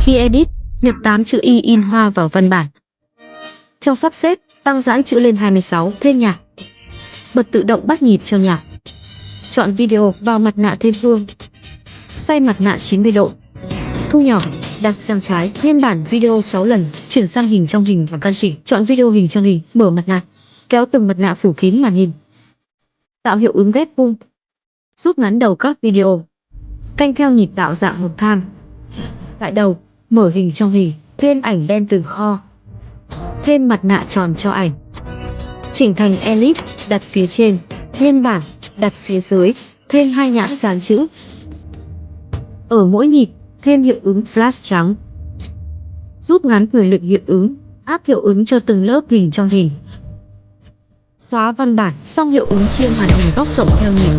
Khi edit, nhập 8 chữ Y in hoa vào văn bản. Trong sắp xếp, tăng giãn chữ lên 26, thêm nhạc. Bật tự động bắt nhịp cho nhạc. Chọn video vào mặt nạ thêm phương. Xoay mặt nạ 90 độ. Thu nhỏ, đặt sang trái, nguyên bản video 6 lần, chuyển sang hình trong hình và căn chỉnh. Chọn video hình trong hình, mở mặt nạ, kéo từng mặt nạ phủ kín màn hình. Tạo hiệu ứng ghép cung, rút ngắn đầu các video. Canh theo nhịp tạo dạng hộp than. Tại đầu, mở hình trong hình, thêm ảnh đen từ kho. Thêm mặt nạ tròn cho ảnh. Chỉnh thành elip, đặt phía trên, nguyên bản, đặt phía dưới, thêm 2 nhãn dán chữ. Ở mỗi nhịp, thêm hiệu ứng flash trắng. Rút ngắn thời lượng hiệu ứng, áp hiệu ứng cho từng lớp hình trong hình. Xóa văn bản, xong hiệu ứng chia màn hình góc rộng theo nhịp.